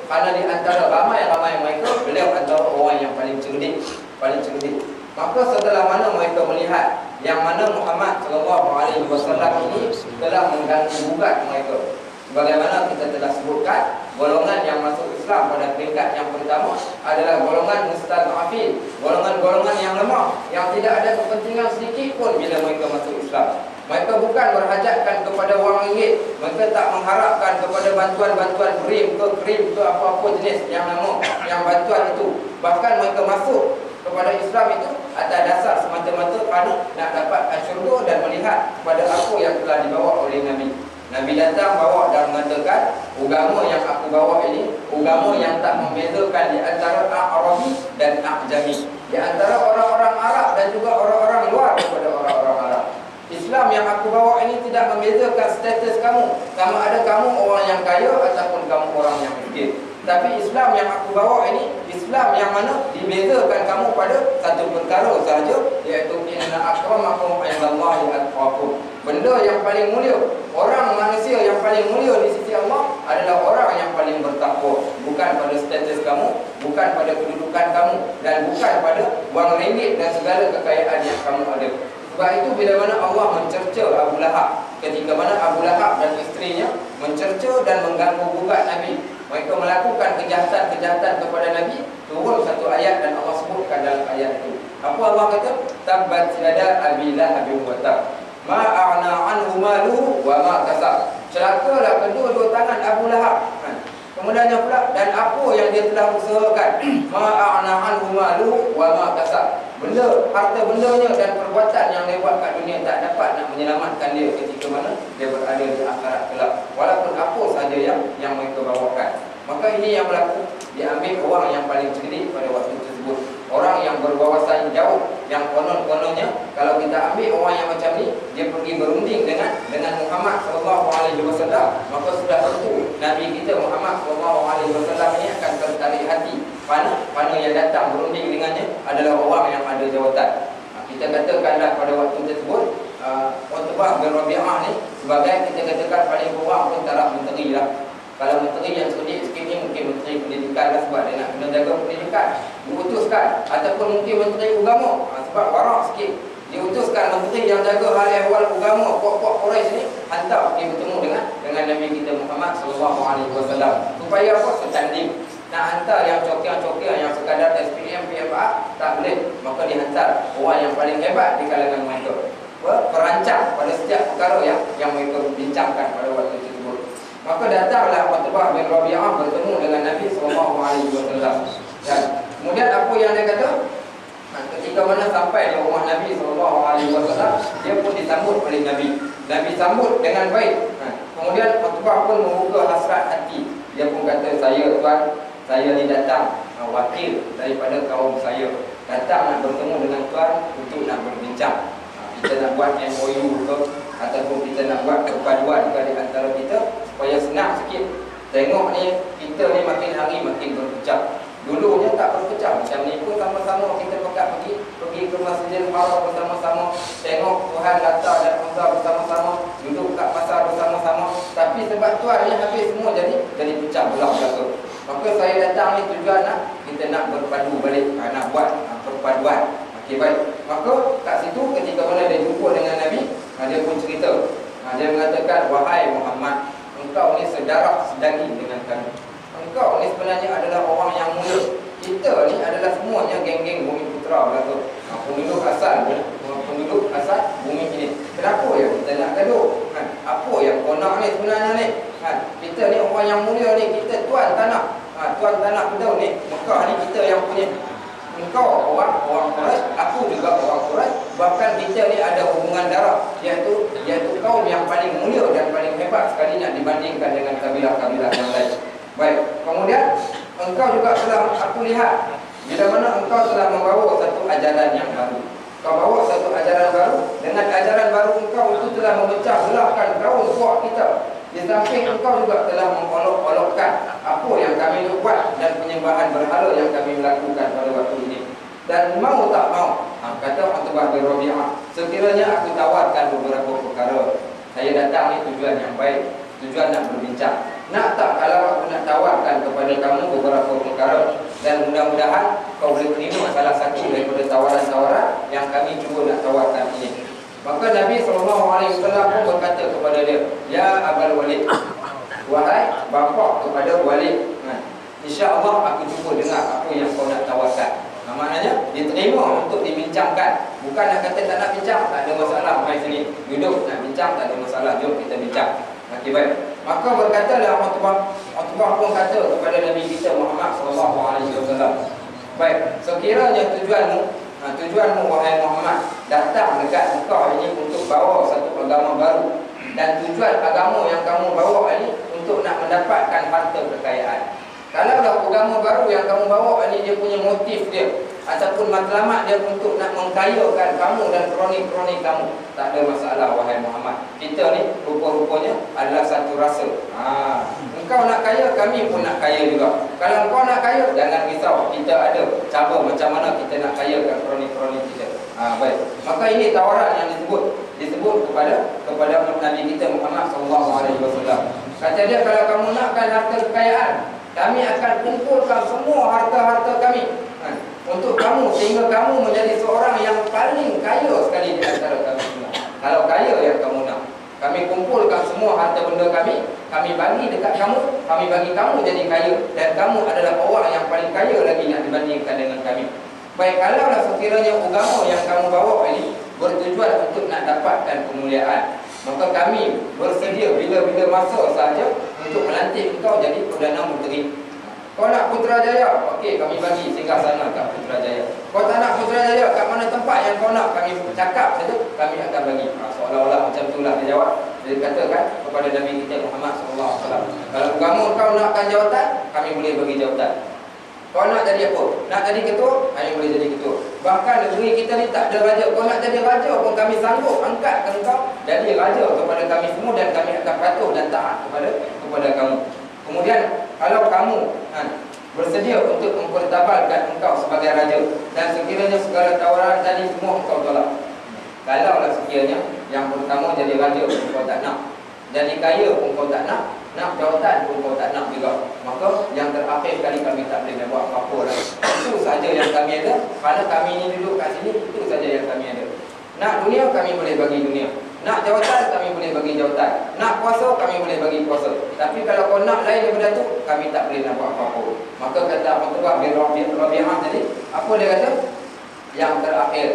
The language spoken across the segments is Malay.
Kerana di antara ramai-ramai mereka, beliau adalah orang yang paling cerdik. Maka setelah mana mereka melihat yang mana Muhammad SAW ini telah mengganggu gugat mereka, bagaimana kita telah sebutkan, golongan yang masuk Islam pada peringkat yang pertama adalah golongan mustad'afin, golongan-golongan yang lemah, yang tidak ada kepentingan sedikit pun bila mereka masuk Islam. Mereka bukan berhajatkan kepada wang ringgit, mereka tak mengharapkan kepada bantuan-bantuan krim ke apa-apa jenis yang nama, yang bantuan itu. Bahkan mereka masuk kepada Islam itu atas dasar semata-mata kerana nak dapatkan syurga dan melihat kepada apa yang telah dibawa oleh Nabi. Nabi datang bawa dan mengatakan, agama yang aku bawa ini agama yang tak membezakan di antara Arabi dan Ajami, di antara orang-orang Arab dan juga orang-orang luar daripada orang-orang Arab. Islam yang aku bawa ini tidak membezakan status kamu, sama ada kamu orang yang kaya ataupun kamu orang yang miskin. Tapi Islam yang aku bawa ini Islam yang mana dibezakan kamu pada satu perkara sahaja, iaitu inna akramakum indallahi atqakum. Benda yang paling mulia, orang manusia yang paling mulia di sisi Allah adalah orang yang paling bertakwa. Bukan pada status kamu, bukan pada kedudukan kamu, dan bukan pada wang ringgit dan segala kekayaan yang kamu ada. Sebab itu bila mana Allah mencerca Abu Lahab, ketika mana Abu Lahab dan isterinya mencerca dan mengganggu gugat Nabi, mereka melakukan kejahatan-kejahatan kepada Nabi, turun satu ayat dan Allah sebutkan dalam ayat itu. Apa Allah kata? Tabbat yada Abi Lahabin wa tab, ma a'na anhu maluhu wa ma kasab. Celakalah kedua-dua tangan Abu Lahab. Kemudiannya pula, dan apa yang dia telah usahakan, ma a'na anhu maluhu wa ma kasab. Benda, harta bendanya dan perbuatan yang dia buat kat dunia tak dapat nak menyelamatkan dia ketika mana dia berada di akhirat kelak, walaupun apa sahaja yang mereka bawakan. Maka ini yang berlaku, diambil orang yang paling cerdik pada waktu tersebut, orang yang berwawasan jauh, yang konon-kononnya kalau kita ambil orang yang macam ni, dia pergi berunding dengan Muhammad SAW, maka sudah tentu Nabi kita Muhammad SAW ini akan tertarik hati. Mana yang datang berunding dengannya adalah orang yang ada jawatan. Kita katakanlah pada waktu tersebut, Utbah bin Rabi'ah ni sebagai, kita katakan paling kurang pun taraf menteri lah. Kalau menteri yang cerdik sikit ni mungkin menteri pendidikan lah, sebab dia nak kena jaga pendidikan, diutuskan. Ataupun mungkin menteri agama, sebab warak sikit, diutuskan menteri yang jaga hal ehwal agama, pokok Quraisy ni, hantar pergi bertemu dengan Nabi kita Muhammad SAW. Supaya apa? Setanding. Nak hantar yang cokian-cokian, yang sekadar SPM, PFA, tak boleh. Maka dihantar orang yang paling hebat di kalangan mereka, perancang pada setiap perkara yang mereka bincangkan pada waktu tersebut. Maka datanglah Utbah bin Rabi'ah bertemu dengan Nabi SAW. Dan kemudian apa yang dia kata? Ketika mana sampai di rumah Nabi SAW, dia pun disambut oleh Nabi. Nabi sambut dengan baik. Kemudian Utbah pun membuka hasrat hati. Dia pun kata, saya tuan, saya ni datang wakil daripada kaum saya, datang nak bertemu dengan tuan untuk nak berbincang. Kita nak buat MOU ke, ataupun kita nak buat perpaduan ke di antara kita, supaya senang sikit. Tengok ni, kita ni makin hari makin berpecah. Dulunya tak berpecah macam ni pun, sama-sama kita pergi ke Masjidil Haram bersama-sama, tengok Tuhan Lata dan Uzza bersama-sama, duduk kat pasar bersama-sama. Tapi sebab tuan ni habis semua jadi pecah belah belaka. Maka saya datang ni tujuan kita nak berpadu balik, nak buat perpaduan. Okey, baik. Maka kat situ ketika mana dia jumpa dengan Nabi, dia pun cerita. Dia mengatakan, wahai Muhammad, engkau ni sedarah sedaging dengan kami. Engkau ni sebenarnya adalah orang yang mulia. Kita ni adalah semuanya geng-geng Bumi Putra belaka. Penduduk asal bumi ini. Kenapa ya kita nak gaduh? Apa yang kau nak ni sebenarnya ni? Kita ni orang yang mulia ni, kita tuan tanah. Tuan tanah kita ni, Mekah ni kita yang punya. Engkau orang Quraisy, aku juga orang Quraisy. Bahkan kita ni ada hubungan darah, iaitu kaum yang paling mulia dan paling hebat sekali nak dibandingkan dengan kabilah-kabilah yang lain. Baik, kemudian engkau juga telah aku lihat bila mana engkau telah membawa satu ajaran yang baru. Kau bawa satu ajaran baru. Dengan ajaran baru engkau itu telah memecah belahkan kaum kuat kita. Di samping engkau juga telah mengolok-olokkan apa yang kami buat dan penyembahan berhala yang kami melakukan pada waktu ini. Dan mau tak mau, kata Utbah bin Rabi'ah, sekiranya aku tawarkan beberapa perkara, Saya datang ni tujuan yang baik, tujuan nak berbincang. Nak tak kalau aku nak tawarkan kepada kamu beberapa perkara, dan mudah-mudahan kau boleh terima salah satu daripada tawaran-tawaran yang kami cuba nak tawarkan ini. Maka Nabi SAW pun berkata kepada dia, Ya Abul Walid, wahai bapa kepada Walid, insya-Allah aku cuba dengar apa yang kau nak tawarkan. Maknanya diterima untuk dibincangkan. Bukan nak kata tak nak bincang, tak ada masalah, mai sini duduk nak bincang, tak ada masalah, jom kita bincang. Okey, baik. Maka berkatalah Utbah pun kata kepada Nabi kita Muhammad SAW, baik, sekiranya tujuanmu wahai Muhammad datang dekat engkau ini untuk bawa satu agama baru, dan tujuan agama yang kamu bawa ini untuk nak mendapatkan harta kekayaan. Kalau dah agama baru yang kamu bawa ini dia punya motif dia ataupun matlamat dia untuk nak mengkayakan kamu dan kroni-kroni kamu, tak ada masalah wahai Muhammad. Kita ni rupa-rupanya adalah satu rasa. Engkau nak kaya, kami pun nak kaya juga. Kalau engkau nak kaya, jangan risau, kita ada cara macam mana kita nak kayakan kroni-kroni kita. Baik. Maka ini tawaran yang disebut kepada Nabi kita Muhammad SAW. Kata dia, kalau kamu nakkan harta kekayaan, kami akan kumpulkan semua harta-harta kami untuk kamu, sehingga kamu menjadi seorang yang paling kaya sekali di antara kami semua. Kalau kaya yang kamu nak, kami kumpulkan semua harta benda kami bagi dekat kamu, kami bagi kamu jadi kaya, dan kamu adalah orang yang paling kaya lagi nak dibandingkan dengan kami. Baik, kalaulah sekiranya agama yang kamu bawa ini bertujuan untuk nak dapatkan kemuliaan, maka kami bersedia bila-bila masa saja untuk melantik engkau jadi Perdana Menteri. Kau nak Putrajaya, okey, kami bagi singgah sana kat Putrajaya. Kau tak nak Putrajaya, kat mana tempat yang kau nak, kami cakap saja, kami akan bagi. Seolah-olah macam itulah dia jawab. Dia katakan kepada Nabi kita Muhammad SAW, kalau agama kau nakkan jawatan, kami boleh bagi jawatan. Kau nak jadi apa? Nak jadi ketua? Kami boleh jadi ketua. Bahkan negeri kita ni tak ada raja. Kau nak jadi raja pun kami sanggup angkatkan kau jadi raja kepada kami semua, dan kami akan patuh dan taat kepada kamu. Kemudian kalau kamu bersedia untuk mempertabalkan engkau sebagai raja, dan sekiranya segala tawaran tadi semua engkau tolak. Kalaulah sekiranya yang pertama jadi raja pun kau tak nak, jadi kaya pun kau tak nak jawatan pun kau tak nak juga, maka yang terakhir kali kami tak boleh nak buat apa-apa lah. Itu saja yang kami ada. Kerana kami ni duduk kat sini, itu saja yang kami ada. Nak dunia, kami boleh bagi dunia. Nak jawatan, kami boleh bagi jawatan. Nak kuasa, kami boleh bagi kuasa. Tapi kalau kau nak lain daripada tu, kami tak boleh nak buat apa-apa. Maka kata Utbah bin Rabi'ah tadi, apa dia kata? Yang terakhir.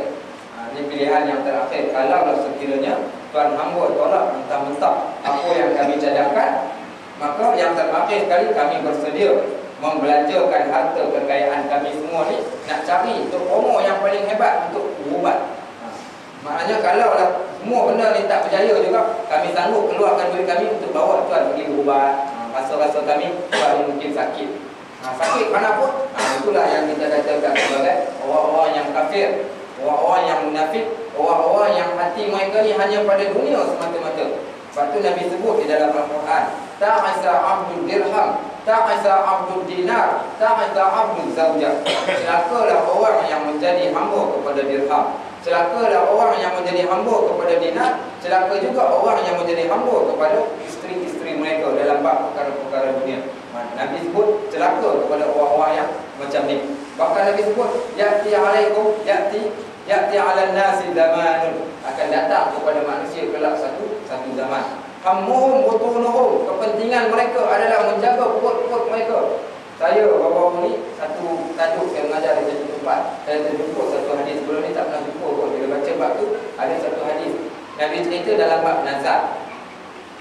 Ini pilihan yang terakhir. Kalau sekiranya Tuan hamba tolak mentah-mentah apa yang kami cadangkan, maka yang terakhir sekali kami bersedia membelanjakan harta kekayaan kami semua ni, nak cari promo yang paling hebat untuk ubat. Maknanya kalau lah semua benda ni tak berjaya juga, kami sanggup keluarkan duit kami untuk bawa tuan pergi berubat. Rasa-rasa kami tuan mungkin sakit. Sakit kenapa? Itulah yang kita katakan sebagai orang-orang yang kafir, orang-orang yang munafik, orang-orang yang hati mereka ni hanya pada dunia semata-mata. Sebab tu Nabi sebut di dalam Al-Quran, ta'asa abdul dirham, ta'asa abdul dinar, ta'asa abdul zawjah. Celakalah orang yang menjadi hamba kepada dirham, celakalah orang yang menjadi hamba kepada dinar, celaka juga orang yang menjadi hamba kepada isteri-isteri mereka dalam bab perkara-perkara dunia. Nabi sebut celaka kepada orang-orang yang macam ni. Bahkan Nabi sebut, ya'ti alaikum, ya'ti ala nasi zamanun, akan datang kepada manusia kelak satu zaman. Hammuhum butunuhum, kepentingan mereka adalah menjaga perut-perut mereka. Saya bawa ni satu tajuk saya mengajar di satu tempat, saya terjumpa satu hadis. Sebelum ni tak pernah jumpa pun. Bila baca bab tu, ada satu hadis Nabi cerita dalam bab nazar.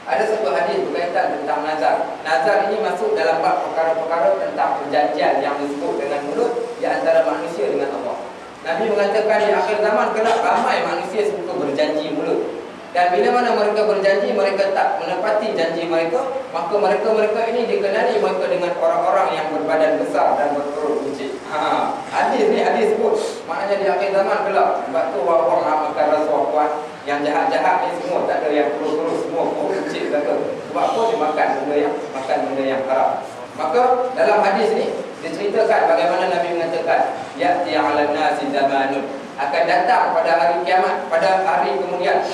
Ada satu hadis berkaitan tentang nazar. Nazar ini masuk dalam bab perkara-perkara tentang perjanjian yang disebut dengan mulut di antara manusia dengan Allah. Nabi mengatakan di akhir zaman kelak ramai manusia suka berjanji mulut. Dan bila mana mereka berjanji, mereka tak menepati janji mereka, maka mereka ini dikenali mereka dengan orang-orang yang berbadan besar dan berperut buncit. Hadis ni hadis sebut, maknanya di akhir zaman kelak. Sebab tu orang makan rasuah kuat, yang jahat-jahat ni semua tak ada yang perut-perut, semua perut buncit kata. Sebab apa? Dia makan benda yang haram. Maka dalam hadis ni diceritakan bagaimana Nabi mengatakan, ya'ti 'alan nasi zamanun, akan datang pada hari kiamat, pada hari kemudian,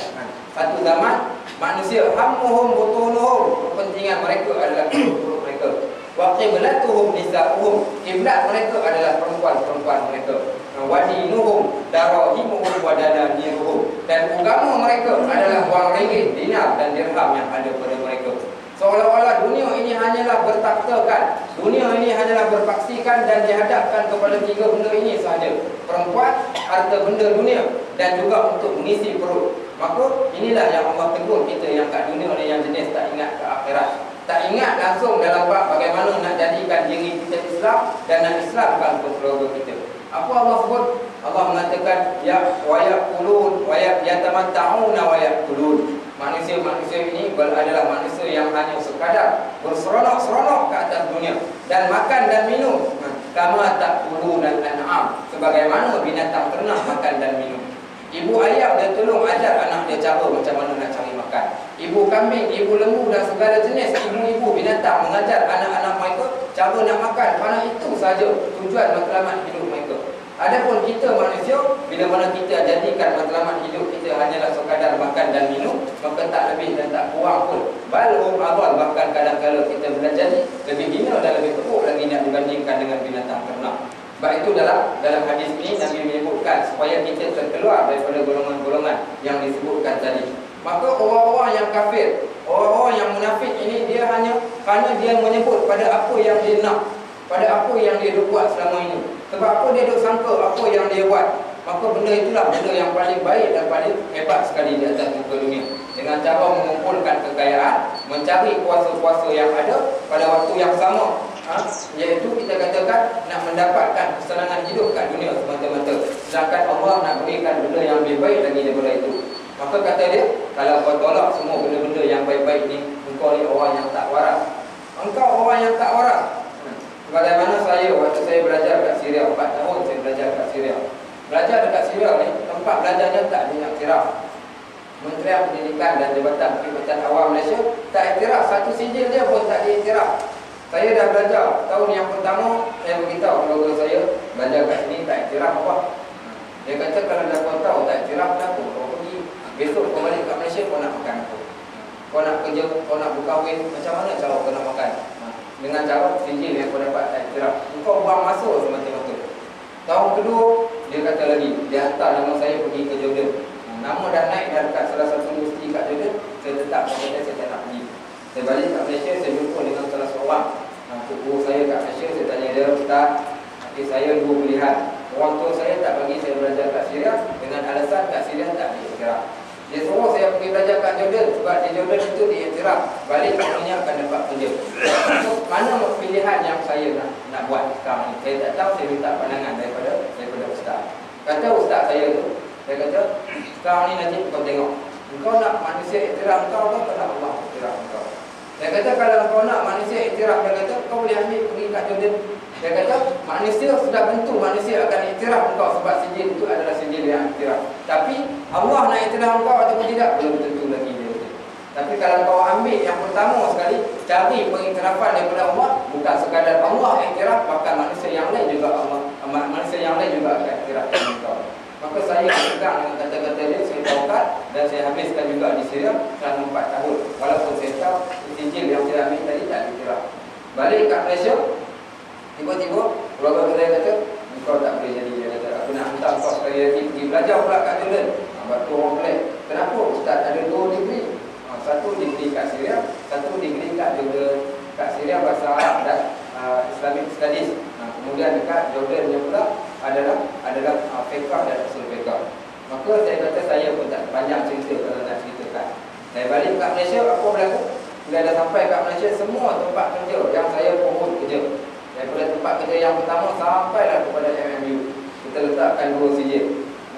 satu zaman manusia. Hammuhum butunuhum, kepentingan mereka adalah perut mereka. Wa qiblatuhum nisa'uhum, kiblat mereka adalah perempuan-perempuan mereka. Wa dinuhum darahimuhum wa dananiruhum, dan agama mereka adalah wang ringgit, dinar dan dirham yang ada pada mereka. Seolah-olah dunia ini hanyalah bertakhtakan, dunia ini hanyalah berpaksikan dan dihadapkan kepada tiga benda ini sahaja: perempuan, harta benda dunia, dan juga untuk mengisi perut. Maka inilah yang Allah tegur kita yang kat dunia ni, yang jenis tak ingat ke akhirat, tak ingat langsung dalam bab bagaimana nak jadikan diri kita Islam dan nak Islamkan keluarga kita. Apa Allah sebut? Allah mengatakan ya wa yaqulun wa yatamatta'una wa yaqulun. Manusia-manusia ini adalah manusia yang hanya sekadar berseronok-seronok ke atas dunia dan makan dan minum. Kama ta'kuluna al-an'am, sebagaimana binatang ternak makan dan minum. Ibu ayam dia tolong ajar anak dia cara macam mana nak cari makan. Ibu kambing, ibu lembu dan segala jenis ibu-ibu binatang mengajar anak-anak mereka cara nak makan, kerana itu sahaja tujuan matlamat hidup mereka. Adapun kita manusia, bila mana kita jadikan matlamat hidup kita hanyalah sekadar makan dan minum, maka tak lebih dan tak kurang pun. Balhum adal, bahkan kadang-kadang kita boleh jadi lebih hina dan lebih teruk lagi nak dibandingkan dengan binatang ternak. Sebab itu dalam hadis ini Nabi menyebutkan supaya kita terkeluar daripada golongan-golongan yang disebutkan tadi. Maka orang-orang yang kafir, orang-orang yang munafik ini, dia hanya kerana dia menyebut pada apa yang dia nak, pada apa yang dia buat selama ini. Sebab apa dia duk sangka apa yang dia buat, maka benda itulah benda yang paling baik dan paling hebat sekali di atas muka dunia. Dengan cara mengumpulkan kekayaan, mencari kuasa-kuasa yang ada pada waktu yang sama, iaitu kita katakan nak mendapatkan kesenangan hidup kat dunia semata-mata, sedangkan Allah nak berikan benda yang lebih baik lagi daripada itu. Maka kata dia, kalau kau tolak semua benda-benda yang baik-baik ni, engkau ni orang yang tak waras. Engkau orang yang tak waras. Bagaimana saya, waktu saya belajar kat Syria, 4 tahun saya belajar kat Syria. Belajar dekat Syria ni, tempat belajarnya tak diiktiraf. Menterian Pendidikan dan Jabatan Perkhidmatan Awam Malaysia tak iktiraf, satu sijil dia pun tak diiktiraf. Saya dah belajar tahun yang pertama, saya beritahu keluarga saya, belajar kat sini tak iktiraf apa. Dia kata kalau dah kau tahu tak iktiraf, kenapa kau pergi? Besok kau balik kat Malaysia, kau nak makan apa? Kau nak kerja, kau nak berkahwin, macam mana cara kau nak makan? Dengan cara sijil yang kau dapat tak iktiraf. Kau buang masa semata-mata. Tahun kedua, dia kata lagi, dia hantar nama saya pergi ke Jordan. Nama dah naik dah dekat salah satu universiti kat Jordan. Saya tetap kata saya tak nak pergi. Saya balik kat Malaysia, saya jumpa dengan salah seorang guru saya kat Malaysia. Saya tanya dia, Ustaz, saya dua pilihan. Orang tua saya tak bagi saya belajar kat Syria dengan alasan kat Syria tak diiktiraf. Dia suruh saya pergi belajar kat Jordan sebab di Jordan itu diiktiraf. Balik maknanya akan dapat kerja. So, mana pilihan yang saya nak buat sekarang ni? Saya tak tahu, saya minta pandangan daripada Ustaz. Kata Ustaz saya tu, saya kata, sekarang ni nanti kau tengok, engkau nak manusia iktiraf kau ke tak nak Allah iktiraf kau? Dia kata kalau kau nak manusia iktiraf, dia kata kau boleh ambil pergi kat Jordan. Dia kata manusia sudah tentu manusia akan iktiraf engkau sebab sijil itu adalah sijil yang iktiraf. Tapi Allah nak iktiraf engkau ataupun tidak, belum tentu lagi dia kata. Tapi kalau kau ambil yang pertama sekali, cari pengiktirafan daripada Allah, bukan sekadar Allah iktiraf, bahkan manusia yang lain juga akan iktiraf engkau. Maka saya pegang dengan kata-kata dia, saya taukat dan saya habiskan juga di Syria selama 4 tahun. Walaupun saya tahu sijil yang saya ambil tadi tak iktiraf. Balik kat Malaysia, tiba-tiba keluarga saya kata, engkau tak boleh jadi. Dia kata, aku nak hantar kau sekali lagi pergi belajar pula kat Jordan. Batu orang pelik, kenapa Ustaz ada 2 degree? Satu degree kat Syria, satu degree kat Jordan. Kat Syria bahasa Arab dan Islamic Studies. Kemudian dekat Jordan yang pula adalah fiqh dan usul fiqh. Maka saya kata saya pun tak panjang cerita kalau nak ceritakan. Saya balik kat Malaysia, apa berlaku? Bila dah sampai kat Malaysia, semua tempat kerja yang saya pohon kerja, daripada tempat kerja yang pertama sampailah kepada MMU, kita letakkan 2 sijil.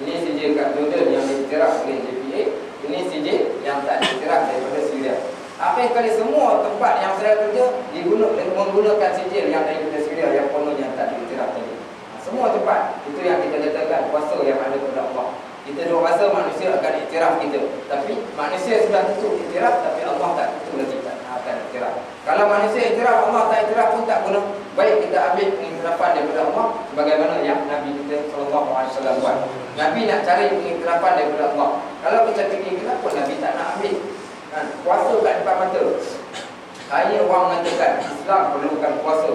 Ini sijil kat Jordan yang diiktiraf oleh JPA, ini sijil yang tak diiktiraf daripada Syria. Akhir kali semua tempat yang saya kerja menggunakan sijil yang daripada Syria yang kononnya tak diiktiraf tadi. Semua tempat itu yang kita katakan kuasa yang ada pada Allah. Kita duk rasa manusia akan iktiraf kita, tapi manusia sudah tentu iktiraf, tapi Allah tak tentu lagi tak akan iktiraf. Kalau manusia iktiraf, Allah tak iktiraf pun tak guna. Baik kita ambil pengiktirafan daripada Allah sebagaimana yang Nabi kita SAW buat. Nabi nak cari pengiktirafan daripada Allah. Kalau kita fikir kenapa Nabi tak nak ambil? puasa kat depan mata. Saya orang mengatakan Islam perlukan puasa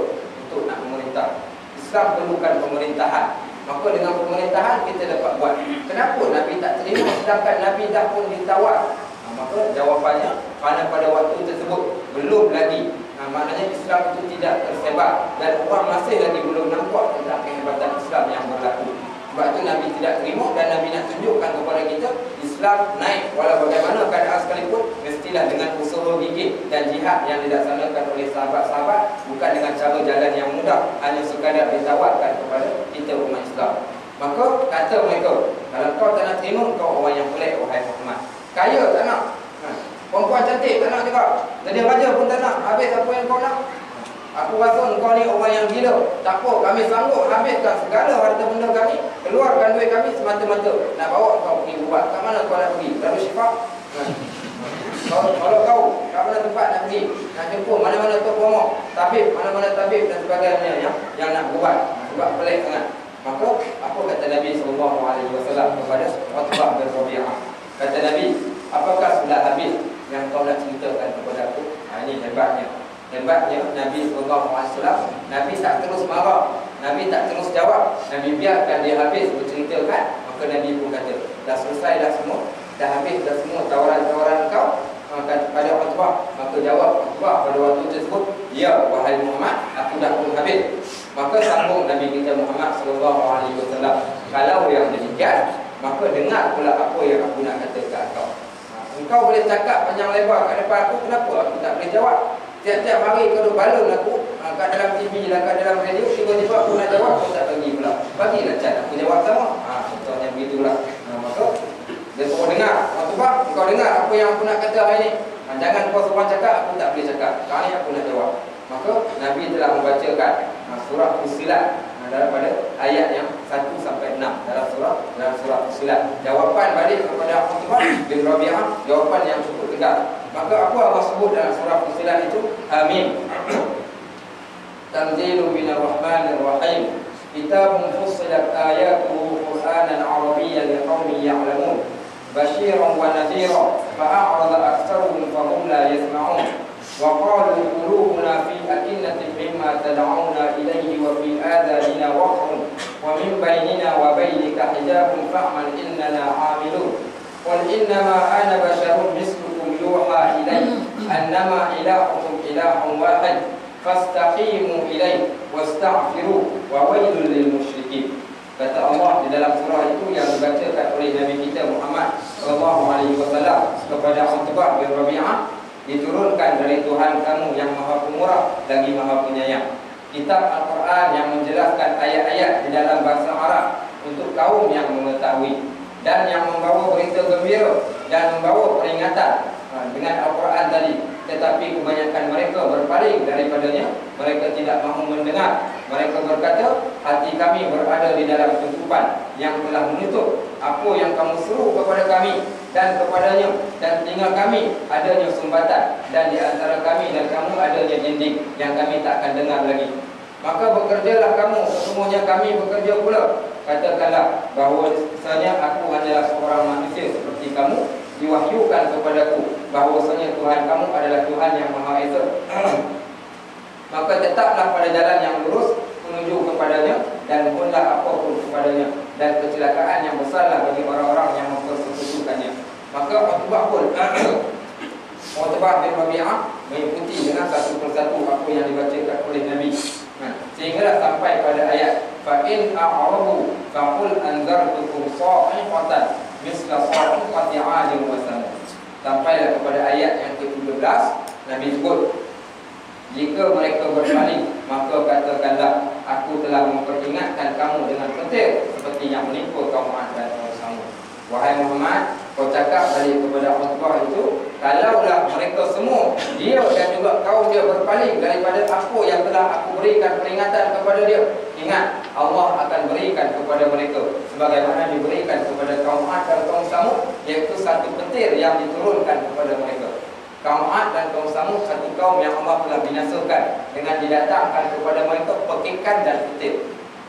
untuk nak memerintah. Islam perlukan pemerintahan. Maka dengan pemerintahan kita dapat buat. Kenapa Nabi tak terima sedangkan Nabi dah pun ditawar? Maka jawapannya kerana pada waktu tersebut belum lagi. Maknanya Islam itu tidak tersebar dan orang masih lagi belum nampak tentang kehebatan Islam yang berlaku. Sebab itu Nabi tidak terima dan Nabi nak tunjukkan kepada kita Islam naik walau bagaimana keadaan sekalipun, mestilah dengan usaha gigih dan jihad yang dilaksanakan oleh sahabat-sahabat, bukan dengan cara jalan yang mudah hanya sekadar ditawarkan kepada kita umat Islam. Maka kata mereka, kalau kau tak nak terima, kau orang yang pelik wahai Muhammad. Kaya tak nak, perempuan cantik tak nak juga, jadi raja pun tak nak. Habis apa yang kau nak? Aku rasa engkau ni orang yang gila. Tak apa, kami sanggup habiskan segala harta benda kami, keluarkan duit kami semata-mata nak bawa kau pergi buat. Kat mana kau nak pergi? Darul Syifa? Kalau kau kat mana tempat nak pergi, nak jumpa mana-mana tu promo tabib, mana-mana tabib dan sebagainya yang nak buat. Sebab pelik sangat. Maka apa kata Nabi SAW kepada Utbah bin Rabi'ah? Kata Nabi, apakah sudah habis yang kau nak ceritakan kepada aku? Ini hebatnya. Hebatnya Nabi SAW, Nabi tak terus marah, Nabi tak terus jawab, Nabi biarkan dia habis berceritakan. Maka Nabi pun kata, dah selesai dah semua, dah habis dah semua tawaran-tawaran kau pada Utbah. Maka jawab Utbah pada waktu tersebut, ya wahai Muhammad, aku dah pun habis. Maka sambung Nabi kita Muhammad SAW, kalau yang demikian, maka dengar pula apa yang aku nak katakan kau. Engkau boleh cakap panjang lebar kat depan aku, kenapa aku tak boleh jawab? Tiap-tiap hari kau balon aku kat dalam TV lah, kat dalam radio, tiba-tiba aku nak jawab, aku tak bagi pula. Bagilah cat aku jawab sama. Contohnya begitulah. Maka dia suruh dengar. Utbah, kau dengar apa yang aku nak kata hari ni. Jangan kau seorang cakap, aku tak boleh cakap. Kali aku nak jawab. Maka Nabi telah membacakan surah Fussilat daripada ayat yang 1 sampai 6 dalam surah Fussilat. Jawapan balik kepada Utbah bin Rabi'ah, jawapan yang cukup tegas. Maka apa Allah sebut dalam surah Fussilat itu? Amin. Tanzilu minar rahmanir rahim. Kitabun fussilat ayatuhu Qur'anan Arabiyyan liqaumin ya'lamun. Basyiran wa nadhira fa'a'rada aktsaruhum fahum la yasma'un. Wa qalu qulubuna fi akinnatin mimma tad'una ilayhi wa fi adhanina waqrun wa min bainina wa bainika hijabun fa'mal innana 'amilun. Qul innama ana basharun mislukum yuha ilayya annama ilahukum ilahun wahid fastaqimu ilayhi wastaghfiru wa wailul lil musyrikin. Kata Allah di dalam surah itu yang dibacakan oleh Nabi kita Muhammad SAW kepada Utbah bin Rabi'ah, diturunkan dari Tuhan kamu yang Maha Pemurah lagi Maha Penyayang. Kitab Al-Quran yang menjelaskan ayat-ayat di dalam bahasa Arab untuk kaum yang mengetahui dan yang membawa berita gembira dan membawa peringatan dengan Al-Quran tadi. Tetapi kebanyakan mereka berpaling daripadanya. Mereka tidak mahu mendengar. Mereka berkata, hati kami berada di dalam tutupan yang telah menutup apa yang kamu seru kepada kami dan kepadanya, dan telinga kami adanya sumbatan, dan di antara kami dan kamu adanya dinding yang kami takkan dengar lagi. Maka bekerjalah kamu, semuanya kami bekerja pula. Katakanlah bahawa sebenarnya aku hanyalah seorang manusia seperti kamu, diwahyukan kepadaku bahawasanya Tuhan kamu adalah Tuhan yang Maha Esa. Maka tetaplah pada jalan yang lurus menuju kepadanya, dan mohonlah apapun kepadanya, dan kecelakaan yang besarlah bagi orang-orang yang mempersekutukannya. Maka Utbah pun Utbah bin Rabi'ah mengikuti dengan satu persatu apa yang dibacakan oleh Nabi. Sehinggalah sampai pada ayat fa in a'rabu faqul anzartukum sha'ifatan misla sa'iqati 'adin wa samud. Sampailah kepada ayat yang ke-13, Nabi sebut, jika mereka berpaling, maka katakanlah, aku telah memperingatkan kamu dengan petir seperti yang menimpa kaum 'Ad dan kaum Samud. Wahai Muhammad, kau cakap balik kepada Utbah itu, kalaulah mereka semua, dia dan juga kaum dia berpaling daripada apa yang telah aku berikan peringatan kepada dia, ingat, Allah akan berikan kepada mereka sebagaimana diberikan kepada kaum 'Ad dan kaum Samud, iaitu satu petir yang diturunkan kepada mereka. Kaum 'Ad dan kaum Samud satu kaum yang Allah telah binasakan dengan didatangkan kepada mereka pekikan dan petir.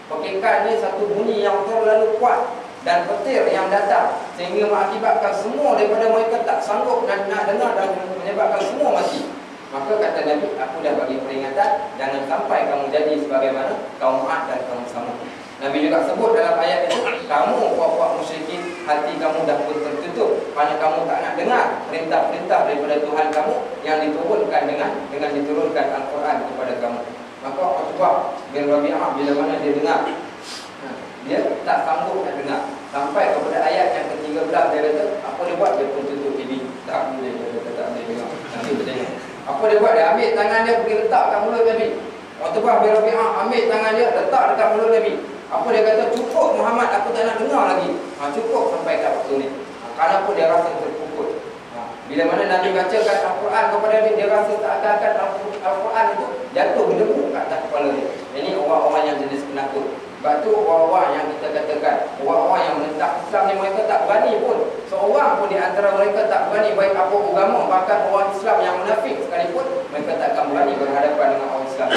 Pekikan ni satu bunyi yang terlalu kuat, dan petir yang datang sehingga mengakibatkan semua daripada mereka tak sanggup nak dengar dan menyebabkan semua mati. Maka kata Nabi, aku dah bagi peringatan, jangan sampai kamu jadi sebagaimana kaum Ad dan kaum Samud. Nabi juga sebut dalam ayat itu, kamu puak-puak musyrikin, hati kamu dah pun tertutup kerana kamu tak nak dengar perintah-perintah daripada Tuhan kamu yang diturunkan dengan diturunkan Al-Quran kepada kamu. Maka Utbah bin Rabi'ah bila mana dia dengar, dia tak sanggup nak dengar sampai kepada ayat yang ke-13. Dia kata, apa dia buat? Dia pun tutup TV. Tak boleh, dia kata tak boleh dengar. Nanti dia tengok. Apa dia buat? Dia ambil tangan dia pergi letak kat mulut Nabi. Utbah bin Rabi'ah ambil tangan dia letak dekat mulut Nabi. Apa dia kata? Cukup Muhammad, aku tak nak dengar lagi. Cukup sampai kat waktu ni. Kerana pun dia rasa terpukul. Bila mana Nabi bacakan Al-Quran kepada dia rasa seakan-akan Al-Quran itu jatuh berdebu kat atas kepala dia. Ini orang-orang yang jenis penakut. Sebab tu orang-orang yang kita katakan, orang-orang yang menentang Islam ni, mereka tak berani pun. Seorang pun di antara mereka tak berani, baik apa agama, bahkan orang Islam yang munafik sekalipun, mereka tak akan berani berhadapan dengan orang Islam.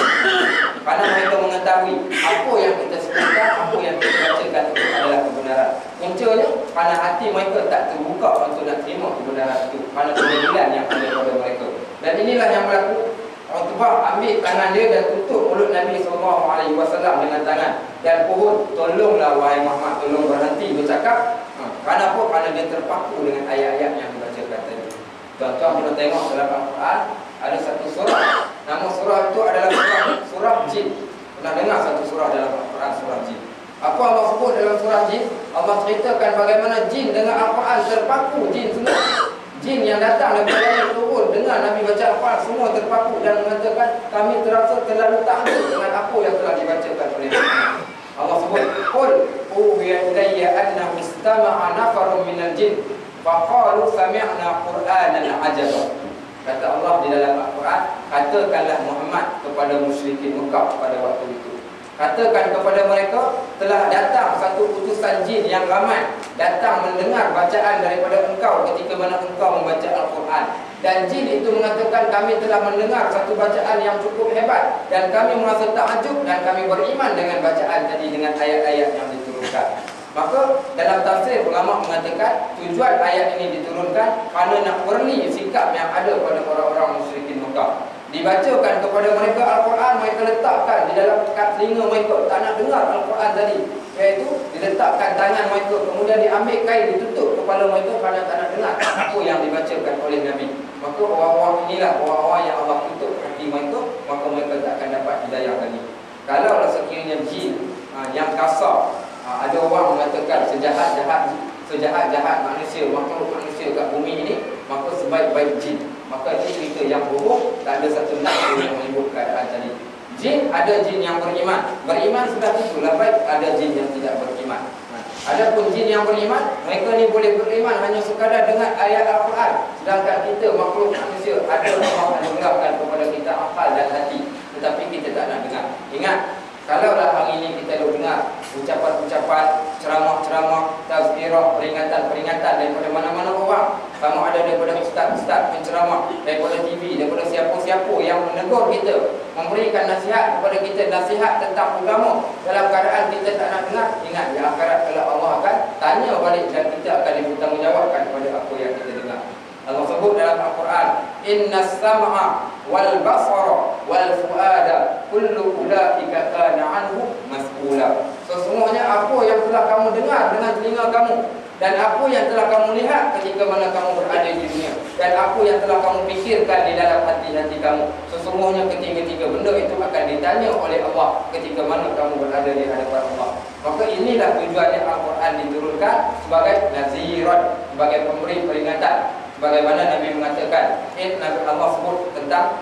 Kerana mereka mengetahui apa yang kita sebutkan, apa yang kita bacakan itu adalah kebenaran. Puncanya kerana hati mereka tak terbuka untuk nak terima kebenaran itu, kerana kebenaran yang ada pada mereka. Dan inilah yang berlaku. Utbah ambil tangan dia dan tutup mulut Nabi SAW dengan tangan, dan pohon, tolonglah wahai Muhammad, tolong berhenti bercakap. Kerana apa? Kerana dia terpaku dengan ayat-ayat yang dibacakan tadi. Tuan-tuan pernah tengok dalam Al-Quran ada satu surah, nama surah itu adalah surah Jin. Pernah dengar satu surah dalam Al-Quran, surah Jin? Apa Allah sebut dalam surah Jin? Allah ceritakan bagaimana jin dengan Al-Quran terpaku. Jin semua, jin yang datang daripada langit turun dengar Nabi baca Al-Quran, semua terpaku dan mengatakan, kami terasa terlalu takjub dengan apa yang telah dibacakan oleh Nabi. Allah sebut, qul uhiya ilayya annahu istama'a nafarun minal jin faqalu sami'na qur'anan ajaba. Kata Allah di dalam Al-Quran, katakanlah Muhammad kepada musyrikin Mekah pada waktu itu, katakan kepada mereka, telah datang satu utusan jin yang ramai, datang mendengar bacaan daripada engkau ketika mana engkau membaca Al-Quran. Dan jin itu mengatakan, kami telah mendengar satu bacaan yang cukup hebat, dan kami merasa takjub dan kami beriman dengan bacaan tadi, dengan ayat-ayat yang diturunkan. Maka dalam tafsir ulama mengatakan tujuan ayat ini diturunkan kerana nak warni sikap yang ada pada orang-orang musyrikin Mekah. Dibacakan kepada mereka Al-Quran, mereka letakkan di dalam telinga mereka, tak nak dengar Al-Quran tadi, iaitu diletakkan tangan mereka, kemudian diambil kain ditutup kepala mereka kerana tak nak dengar apa yang dibacakan oleh Nabi. Maka orang-orang inilah orang-orang yang Allah tutup hati mereka, maka mereka tak akan dapat hidayah lagi. Kalau sekiranya jin yang kasar, ada orang mengatakan sejahat-jahat manusia, makhluk manusia kat bumi ini, maka sebaik-baik jin. Maka ini cerita yang bohong, tak ada satu nas yang menyebut keadaan tadi. Jin, ada jin yang beriman sudah tentulah baik, ada jin yang tidak beriman. Adapun jin yang beriman, mereka ni boleh beriman hanya sekadar dengan ayat Al-Quran. Sedangkan kita makhluk manusia, ada Allah anugerahkan kepada kita akal dan hati, tetapi kita tak nak dengar. Ingat, kalaulah hari ini kita dengar ucapan-ucapan, ceramah-ceramah, tazkirah, peringatan-peringatan daripada mana-mana orang, sama ada daripada ustaz-ustaz penceramah, daripada TV, daripada siapa-siapa yang menegur kita, memberikan nasihat kepada kita, nasihat tentang agama, dalam keadaan kita tak nak dengar, ingat di akhirat kalau Allah akan tanya balik dan kita akan dibertanggungjawabkan kepada apa yang kita dengar. Allah sebut dalam Al-Quran, innas sam'a wal basara wal fuada kullu ulaika kana anhu mas'ula. Sesungguhnya apa yang telah kamu dengar dengan telinga kamu, dan apa yang telah kamu lihat ketika mana kamu berada di dunia, dan apa yang telah kamu fikirkan di dalam hati-hati kamu, sesungguhnya ketiga-tiga benda itu akan ditanya oleh Allah ketika mana kamu berada di hadapan Allah. Maka inilah tujuannya Al-Quran diturunkan sebagai naziran, sebagai pemberi peringatan. Bagaimana Nabi mengatakan, Nabi Allah sebut tentang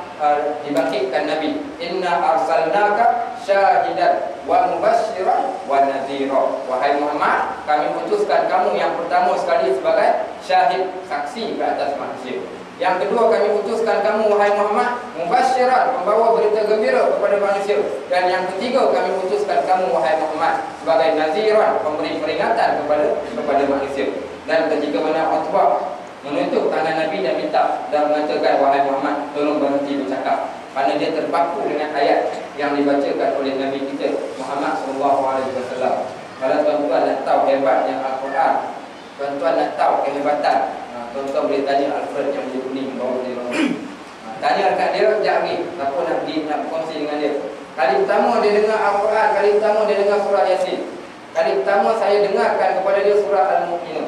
dibangkitkan Nabi, inna arsalnaka syahidan wa mubasyiran wa nadhira. Wahai Muhammad, kami utuskan kamu yang pertama sekali sebagai syahid, saksi ke atas manusia. Yang kedua, kami utuskan kamu wahai Muhammad mubasyiran, membawa berita gembira kepada manusia. Dan yang ketiga, kami utuskan kamu wahai Muhammad sebagai nadhiran, memberi peringatan kepada manusia. Dan ketika mana Utbah menutup tangan Nabi dan minta dan mengatakan, wahai Muhammad, tolong berhenti bercakap, kerana dia terpaku dengan ayat yang dibacakan oleh Nabi kita Muhammad SAW. Kalau tuan-tuan dah tahu hebatnya Al-Quran. Tuan-tuan nak tahu kehebatan, tuan-tuan boleh tanya Alfred yang baju kuning bawa dia bangun. Tanya dekat dia, sekejap lagi siapa nak berkongsi dengan dia. Kali pertama dia dengar Al-Quran, kali pertama dia dengar surah Yasin. Kali pertama saya dengarkan kepada dia surah Al-Mu'minun.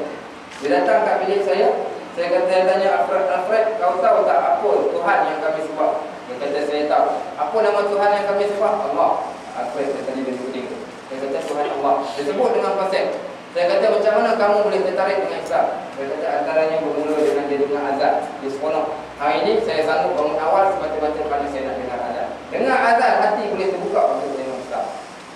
Dia datang kat bilik saya kata, saya tanya Alfred, kau tahu tak apa Tuhan yang kami sembah? Dia kata, saya tahu. Apa nama Tuhan yang kami sembah? Allah. Alfred kata dia kuning. Dia kata Tuhan Allah. Dia sebut dengan pasal. Saya kata, macam mana kamu boleh tertarik dengan Islam? Dia kata, antaranya bermula dengan dia dengar azan di sekolah. Hari ini saya sanggup bangun awal semata-mata kerana saya nak dengar azan. Dengar azan, hati boleh terbuka untuk tengok Islam.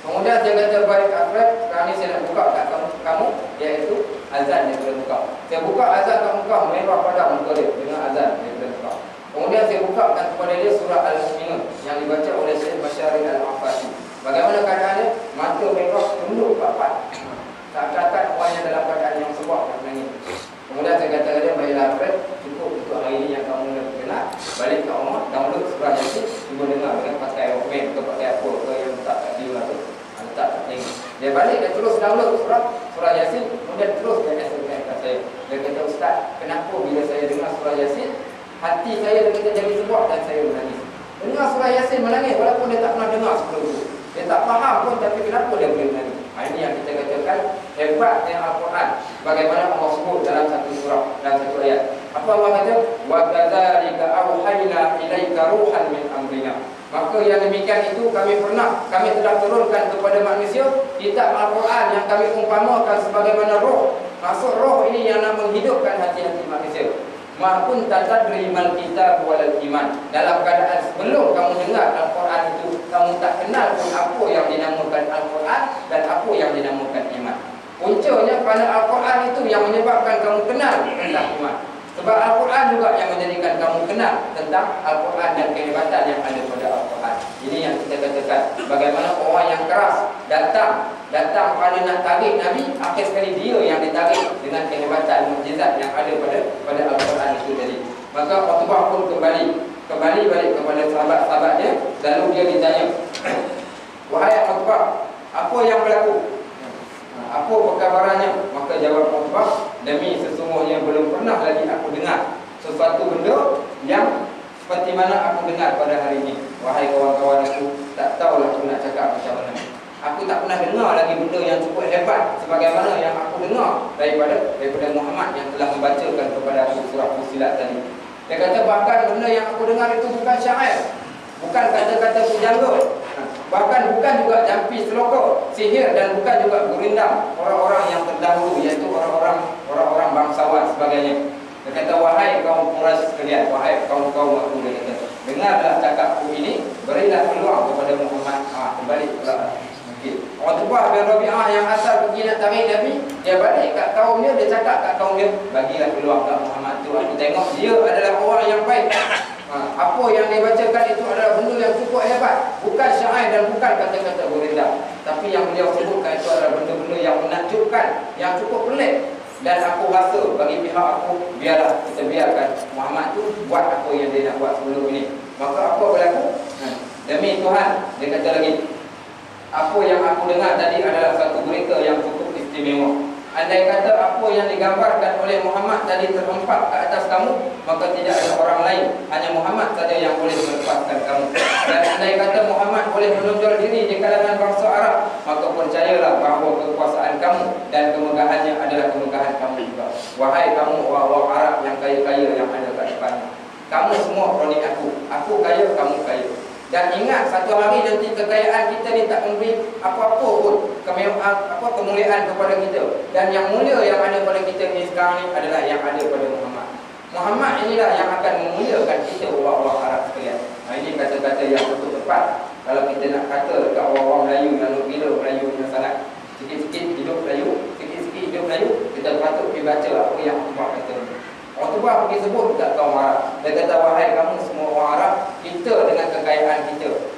Kemudian saya kata, baik Alfred, sekarang ni saya nak buka kat kamu, iaitu azan yang boleh buka. Saya buka azan kat muka, merah pada muka dia dengan azan yang boleh buka. Kemudian saya bukakan kepada dia surah Al-Mu'minun yang dibaca oleh Syekh Bashari Al-Afasi. Bagaimana keadaannya? Mata merah tunduk papat. Tak-tak orang yang dalam keadaan yang sebab dan menangis. Kemudian saya kata dia, baiklah Alfred, cukup untuk hari ini yang kamu nak kenal. Balik ke rumah, download surah Yasin, cuba dengar dengan pakai Walkman atau pakai apa ke yang letak kat dia tu. Letak kat telinga. Dia balik, dia terus download surah Yasin, kemudian terus dia SMS kat saya. Dia kata, Ustaz, kenapa bila saya dengar surah Yasin, hati saya dia jadi sebab dan saya menangis. Dengar surah Yasin menangis walaupun dia tak pernah dengar sebelum itu. Dia tak faham pun, tapi kenapa dia boleh menangis? Ini yang kita katakan hebatnya Al-Quran. Bagaimana Allah sebut dalam satu surah, dalam satu ayat. Apa Allah kata? Wa kadzalika auhayna ilaika ruhan min amrina. Maka yang demikian itu kami telah turunkan kepada manusia kitab Al-Quran yang kami umpamakan sebagaimana roh. Maksud roh ini yang nak menghidupkan hati-hati manusia. Ma kunta tadri mal kitab wal iman. Dalam keadaan sebelum kamu dengar Al-Quran itu, kamu tak kenal pun apa yang dinamakan Al-Quran dan apa yang dinamakan iman. Puncanya kerana Al-Quran itu yang menyebabkan kamu kenal tentang iman. Sebab Al-Quran juga yang menjadikan kamu kenal tentang Al-Quran dan kehebatan yang ada pada Al-Quran. Ini yang kita katakan. Bagaimana orang yang keras datang pada nak tarik Nabi, akhir sekali dia yang ditarik dengan kehebatan mukjizat yang ada pada Al-Quran itu tadi. Maka Utbah pun kembali balik kepada sahabat-sahabat dia, lalu dia ditanya, wahai Utbah, apa yang berlaku? Apa perkabarannya? Maka jawab Utbah, demi sesungguhnya belum pernah lagi aku dengar sesuatu benda yang seperti mana aku dengar pada hari ini. Wahai kawan-kawan aku, tak tahulah aku nak cakap macam mana. Aku tak pernah dengar lagi benda yang cukup hebat sebagaimana yang aku dengar daripada Muhammad yang telah membacakan kepada aku surah Fussilat tadi. Dia kata bahkan benda yang aku dengar itu bukan syair, bukan kata-kata pujangga, bahkan bukan juga jampi selokok, sihir, dan bukan juga gurindam orang-orang yang terdahulu, iaitu orang-orang bangsawan sebagainya. Dia kata, wahai kaum Quraisy sekalian, wahai kaum-kaum aku, dia kata, dengarlah cakapku ini, berilah peluang kepada Muhammad. Kembali pula Utbah bin Rabi'ah yang asal pergi nak tarik Nabi, dia balik kat kaum dia cakap kat kaum dia, bagilah peluang kat Muhammad tu. Aku tengok dia adalah orang yang baik. Apa yang dia bacakan itu adalah benda yang cukup hebat, bukan syair dan bukan kata-kata gurindam, tapi yang beliau sebutkan itu adalah benda-benda yang menakjubkan, yang cukup pelik. Dan aku rasa bagi pihak aku, biarlah kita biarkan Muhammad tu buat apa yang dia nak buat sebelum ini. Maka apa berlaku? Demi Tuhan, dia kata lagi, apa yang aku dengar tadi adalah satu berita yang cukup istimewa. Andai kata apa yang digambarkan oleh Muhammad tadi terhempak ke atas kamu, maka tidak ada orang lain, hanya Muhammad saja yang boleh melepaskan kamu. Dan andai kata Muhammad boleh menonjol diri di kalangan bangsa Arab, maka percayalah bahawa kekuasaan kamu dan kemegahannya adalah kemegahan kamu juga. Wahai kamu orang-orang Arab yang kaya-kaya yang ada kat depannya, kamu semua kronik aku kaya, kamu kaya. Dan ingat, satu hari nanti kekayaan kita ni tak memberi apa-apa pun kemuliaan kepada kita. Dan yang mulia yang ada pada kita ni sekarang ni adalah yang ada pada Muhammad. Muhammad inilah yang akan memuliakan kita orang-orang Arab sekalian. Ini kata-kata yang betul tepat. Kalau kita nak kata dekat orang-orang Melayu yang nak gila Melayu yang sangat, sikit-sikit hidup Melayu, kita patut pergi baca apa yang Utbah kata. Utbah pergi sebut dekat kaum Arab. Dia kata, wahai kamu semua orang Arab, kita dengan kekayaan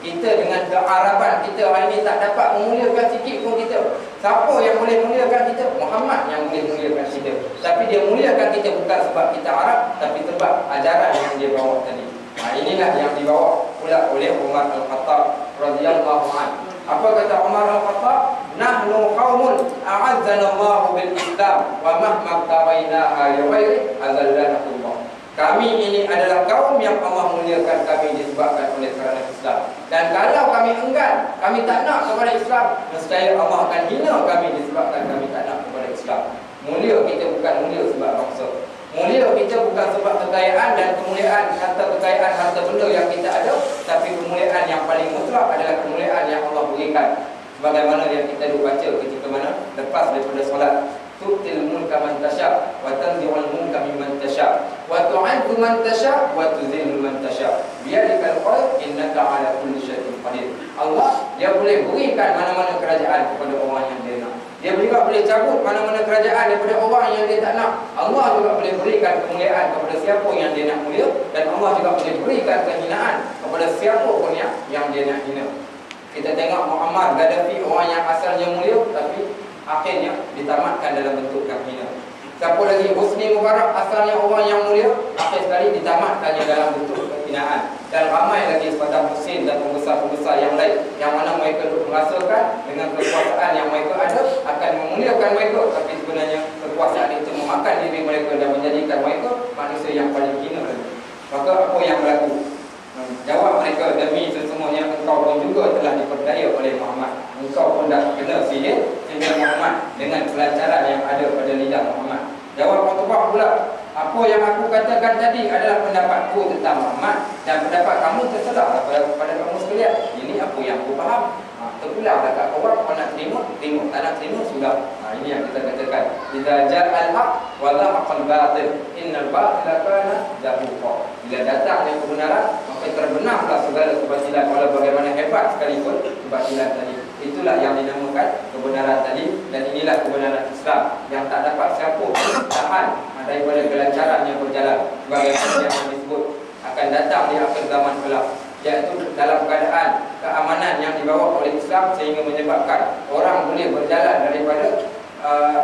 kita dengan kearaban kita hari ini tak dapat memuliakan sikit pun kita. Siapa yang boleh muliakan kita? Muhammad yang boleh muliakan kita. Tapi dia muliakan kita bukan sebab kita Arab, tapi sebab ajaran yang dia bawa tadi. Inilah yang dibawa pula oleh Umar Al-Khattab radhiyallahu anhu. Apa kata Umar Al-Khattab? Nahnu qaumun a'azzana Allahu bil Islam wa mahma tawainaha li ghairi azallana Allah. Kami ini adalah kaum yang Allah muliakan kami disebabkan oleh kerana Islam. Dan kalau kami enggan, kami tak nak kepada Islam, nescaya Allah akan hina kami disebabkan kami tak nak kepada Islam. Mulia kita bukan mulia sebab bangsa. Mulia kita bukan sebab kekayaan dan kemuliaan, kekayaan harta benda yang kita ada, tapi kemuliaan yang paling mutlak adalah kemuliaan yang Allah berikan. Sebagaimana yang kita baca ketika mana lepas daripada solat, tu'til mulka man tasha wa tanzi'ul mulka mimman tasha wa tu'izzu man tasha wa tuzillu man tasha biyadikal khair innaka 'ala kulli syai'in qadir. Allah dia boleh berikan mana-mana kerajaan kepada orang yang dia nak. Dia juga boleh cabut mana-mana kerajaan daripada orang yang dia tak nak. Allah juga boleh berikan kemuliaan kepada siapa yang dia nak mulia, dan Allah juga boleh berikan kehinaan kepada siapa pun yang dia nak hina. Kita tengok Muammar Gaddafi, orang yang asalnya mulia tapi akhirnya ditamatkan dalam bentuk yang hina. Siapa lagi? Husni Mubarak, asalnya orang yang mulia, akhir sekali ditamatkannya dalam bentuk kehinaan. Dan ramai lagi Saddam Hussein dan pembesar-pembesar yang lain, yang mana mereka merasakan dengan kekuasaan yang mereka ada akan memuliakan mereka, tapi sebenarnya kekuasaan itu memakan diri mereka dan menjadikan mereka manusia yang paling hina lagi. Maka apa yang berlaku? Jawab mereka, demi sesungguhnya engkau pun juga telah diperdaya oleh Muhammad. Engkau pun dah kena sihir sehingga Muhammad dengan kelancaran yang ada pada lidah Muhammad. Jawab Utbah pula, apa yang aku katakan tadi adalah pendapatku tentang Muhammad, dan pendapat kamu terserah pada kamu sekalian. Ini apa yang aku faham. Terpulang dah kat korang, kau nak terima, terima. Tak nak terima, sudah. Ini yang kita katakan, idza ja'al haq wa dhahaqal batil innal batila kana zahuqa. Bila datangnya kebenaran, maka terbenamlah segala kebatilan, walau bagaimana hebat sekalipun kebatilan tadi. Itulah yang dinamakan kebenaran tadi, dan inilah kebenaran Islam yang tak dapat siapa tahan daripada kelancarannya berjalan. Bagaimana yang disebut akan datang di akhir zaman kelak, iaitu dalam keadaan keamanan yang dibawa oleh Islam sehingga menyebabkan orang boleh berjalan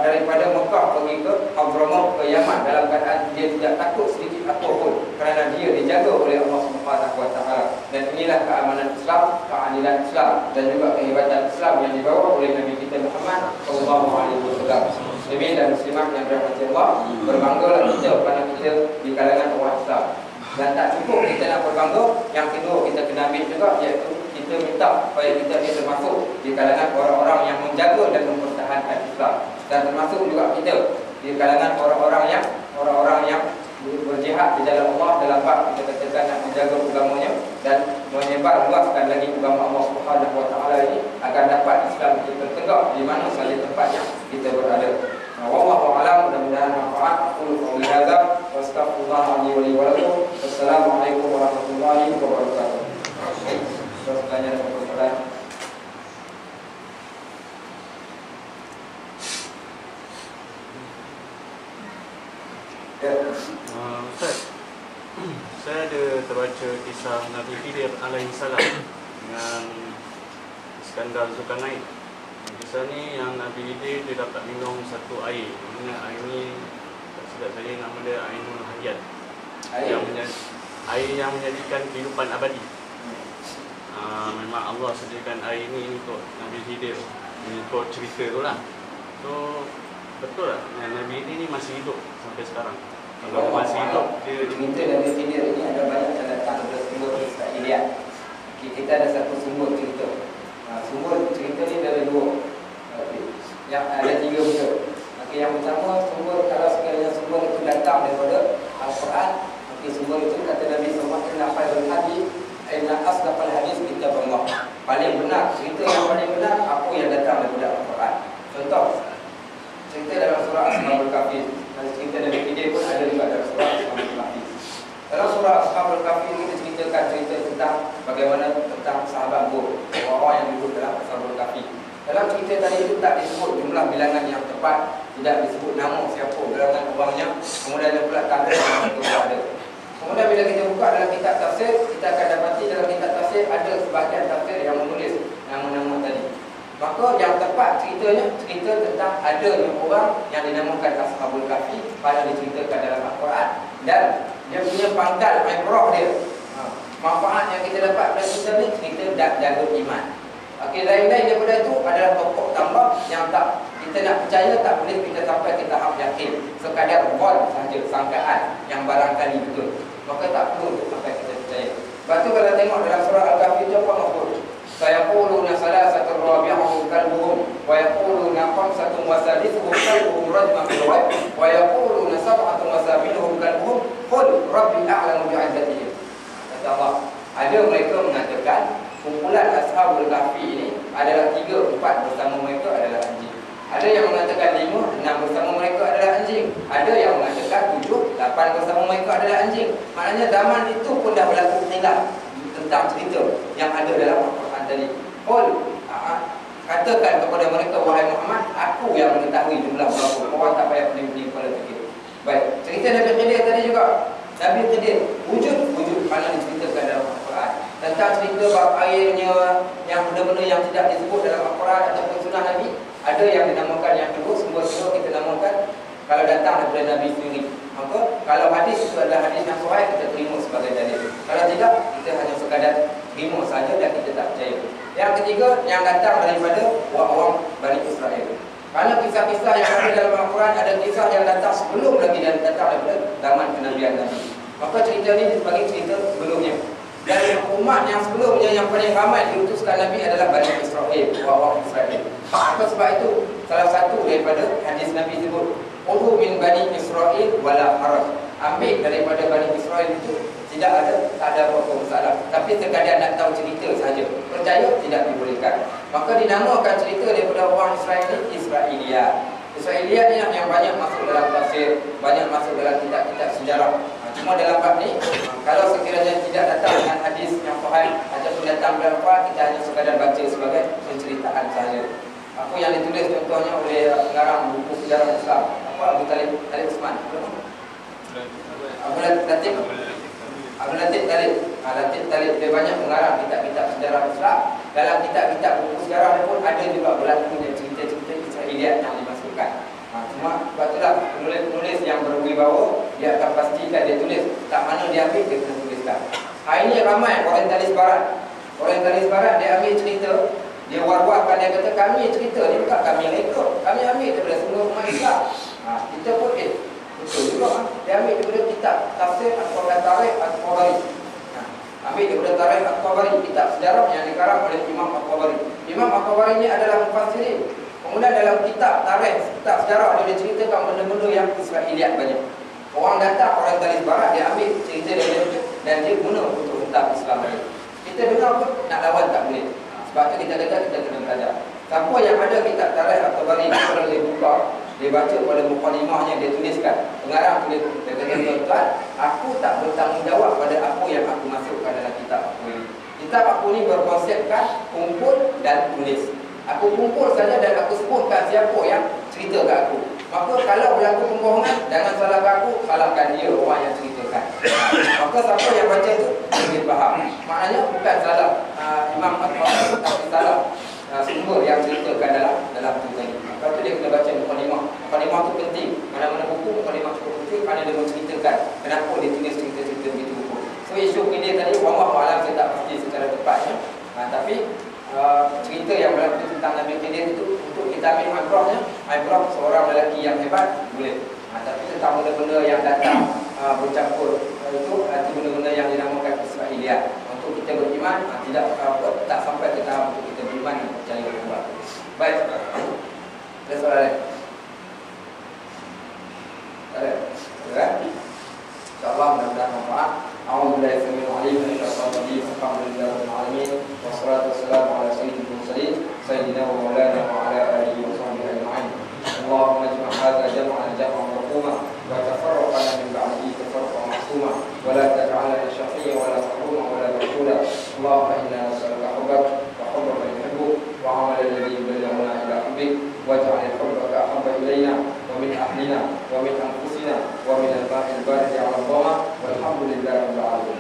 daripada Mekah pergi ke Hadramaut ke Yaman dalam keadaan dia tidak takut sedikit apapun, kerana dia dijaga oleh Allah Subhanahu wa taala. Dan inilah keamanan Islam, keadilan Islam, dan juga kehebatan Islam yang dibawa oleh Nabi kita Muhammad sallallahu alaihi wasallam. Muslimin dan muslimat yang dirahmati Allah, berbanggalah kita kerana kita di kalangan orang Islam. Dan tak cukup kita nak berbangga, yang kedua kita kena ambil juga, iaitu kita minta supaya kita ni termasuk di kalangan orang-orang yang menjaga dan mempertahankan Islam, dan termasuk juga kita di kalangan orang-orang yang berjihad di jalan Allah dalam bab kita katakan nak menjaga agamanya dan menyebar luaskan lagi agama Allah Subhanahu wa taala ini agar dapat Islam itu tertegak di mana sahaja tempatnya kita berada. Wallahu a'lam, mudah-mudahan manfaat. Aqulu qawli hadza wa astaghfirullah li wa lakum. Wassalamualaikum warahmatullahi wabarakatuh. Terus tanya dan persoalan. Ustaz, saya ada terbaca kisah Nabi Khidir alaihi salam dengan Iskandar Zulkarnain. Kisah ni yang Nabi Khidir dia dapat minum satu air. Mana air ni tak silap saya nama dia Ainul Hayat. Air yang menjadikan kehidupan abadi. Memang Allah sediakan air ni untuk Nabi Khidir, ikut cerita tu lah. So betul tak Nabi ini masih hidup sampai sekarang? Kalau masih hidup, dia cerita Nabi Khidir ini ada banyak catatan bersumber Israeliat. Kita ada satu sumber cerita. Sumber cerita ni ada dua. Yang ada tiga benda. Yang pertama, sumber kalau sekiranya sumber itu datang daripada Al-Quran, sumber itu kata Nabi sallallahu alaihi wasallam, inna asdaqal hadis kitabullah. Paling benar, cerita yang paling benar apa yang datang daripada Al-Quran. Contoh, cerita dalam surah Ashabul Kahfi. Cerita Nabi Khidir pun ada juga dalam surah Ashabul Kahfi. Dalam surah Ashabul Kahfi kita ceritakan cerita tentang bagaimana tentang sahabat Hud, orang yang duduk dalam Ashabul Kahfi. Dalam cerita tadi itu tak disebut jumlah bilangan yang tepat, tidak disebut nama siapa bilangan orangnya, kemudian pula tanda yang itu ada. Kemudian bila kita buka dalam kitab tafsir, kita akan dapati dalam kitab tafsir ada sebahagian tafsir yang menulis nama-nama tadi. Maka yang tepat ceritanya, cerita tentang adanya orang yang dinamakan Ashabul Kahfi pada diceritakan dalam Al-Quran, dan dia punya pangkal ibrah dia. Manfaat yang kita dapat cerita ni cerita jaga iman. Okey, lain-lain daripada itu adalah pokok tambah yang tak kita nak percaya, tak boleh kita sampai ke tahap yakin. Sekadar gol sahaja, sangkaan yang barangkali betul. Maka tak perlu untuk sampai kita percaya. Lepas tu kalau tengok dalam surah Al-Kahfi itu apa maksud? Sayaquluna salasatun rabi'uhum kalbuhum wa yaquluna khamsatun wa sadisuhum kalbuhum rajman bil ghaib wa yaquluna sab'atun wa sabiluhum kalbuhum qul rabbi a'lamu bi'izzatihim. Kata Allah, ada mereka mengatakan kumpulan Ashabul Kahfi ini adalah 3, 4 bersama mereka adalah anjing. Ada yang mengatakan 5, 6 bersama mereka adalah anjing. Ada yang mengatakan 7, 8 bersama mereka adalah anjing. Maknanya zaman itu pun dah berlaku khilaf tentang cerita yang ada dalam Al-Quran tadi. Qul, katakan kepada mereka, wahai Muhammad, aku yang mengetahui jumlah berapa. Orang tak payah pening-pening kepala fikir. Baik, cerita Nabi Khidir tadi juga. Nabi Khidir wujud mana diceritakan dalam Al-Quran. Tentang cerita bab airnya, yang benda-benda yang tidak disebut dalam Al-Quran ataupun sunnah Nabi. Ada yang dinamakan yang kedua, semua kita namakan kalau datang daripada Nabi sendiri. Maka kalau hadis itu adalah hadis yang sahih, kita terima sebagai dalil. Kalau tidak, kita hanya sekadar terima saja dan kita tak percaya. Yang ketiga, yang datang daripada orang Bani Israel. Kerana kisah-kisah yang ada dalam Al-Quran ada kisah yang datang sebelum lagi dan datang daripada zaman kenabian Nabi. Maka cerita ini sebagai cerita sebelumnya. Dan umat yang sebelumnya yang paling ramai diutuskan Nabi adalah Bani Israel, orang Israel. Maka sebab itu salah satu daripada hadis Nabi sebut, "Khudhu min Bani Israel wala haraj." Ambil daripada Bani Israel itu tak ada apa-apa masalah. Tapi sekadar nak tahu cerita saja. Percaya tidak dibolehkan. Maka dinamakan cerita daripada orang Israel ini Israiliyat. Israiliyat ni yang banyak masuk dalam tafsir, banyak masuk dalam kitab-kitab sejarah. Cuma dalam bab ni, kalau sekiranya tidak datang dengan hadis yang sahih ataupun datang dalam Al-Quran, kita hanya sekadar baca sebagai penceritaan sahaja. Apa yang ditulis contohnya oleh pengarang buku sejarah Islam, apa Abu Talib Usman, Abu Latif Talib, dia banyak mengarang kitab-kitab sejarah Islam. Dalam kitab-kitab buku sejarah dia pun ada juga berlakunya cerita-cerita Israiliyat yang dimasukkan. Cuma sebab itulah penulis-penulis yang berwibawa, dia akan pastikan dia tulis tak mana dia ambil, dia kena tuliskan. Hari ini ramai orientalis barat. Orientalis barat dia ambil cerita, dia war-warkan, dia kata kami cerita ni bukan kami yang ikut, kami ambil daripada semua umat Islam. Kita pun betul juga. Dia ambil daripada kitab tafsir atau tarikh Al-Tabari. Ambil daripada tarikh Al-Tabari, kitab sejarah yang dikarang oleh Imam Al-Tabari. Imam Al-Tabari ini adalah mufassirin. Kemudian dalam kitab tarikh, kitab sejarah, dia ceritakan benda-benda yang Israiliyat banyak. Orang datang, orang talis barat, dia ambil cerita dia dan dia guna untuk hentak Islam lagi. Kita dengar pun nak lawan tak boleh. Sebab tu kita kata kita kena belajar. Siapa yang ada kitab tarikh Al-Tabari, dia buka, dia baca pada mukadimahnya, dia tuliskan. Pengarang tulis, dia kata, tuan-tuan, aku tak bertanggungjawab pada apa yang aku masukkan dalam kitab aku ini. Kitab aku ini berkonsepkan kumpul dan tulis. Aku kumpul saja dan aku sebutkan siapa yang cerita ke aku. Maka kalau berlaku pembohongan, jangan salahkan aku, salahkan dia orang yang ceritakan. Maka siapa yang baca itu, dia faham. Maknanya bukan salah Imam Al-Tabari, tapi salah sumber yang ceritakan dalam cerita ini. Lepas tu dia kena baca mukadimah. Mukadimah itu penting. Mana-mana buku mukadimah cukup penting kerana dia menceritakan kenapa dia tulis cerita-cerita begitu buku. So isu ini tadi, wallahu a'lam, saya tak pasti secara tepatnya. Tapi cerita yang berlaku tentang Nabi Khidir itu untuk kita ambil ibrah seorang lelaki yang hebat boleh. Tapi tentang benda-benda yang datang bercampur itu benda-benda yang dinamakan Israiliyat. Untuk kita beriman tak sampai ke tahap untuk kita beriman dan percaya kepada. Baik. Ada soalan lain? Ada? InsyaAllah mudah-mudahan manfaat. A'udzubillahi minasy syaithanir rajim. Alhamdulillahirabbil alamin. Wassalatu wassalamu ala sayyidil mursalin sayyidina wa maulana wa ala alihi wa sahbihi ajma'in. Allahumma ijma' hadza jam'an marhuma wa tafarraqna min ba'dihi tafarruqan ma'suma wa la taj'alna shaqiyyan wa la mahruma wa la mahjura. Allahumma inna nas'aluka hubbak wa hubba man yuhibbuk wa 'amala alladhi yuballighuna ila hubbik waj'al hubbaka ahabba ilayna wa min ahlina wa min anfusina wa min al-ma'il baridi 'ala al-dhama walhamdulillahi rabbil alamin.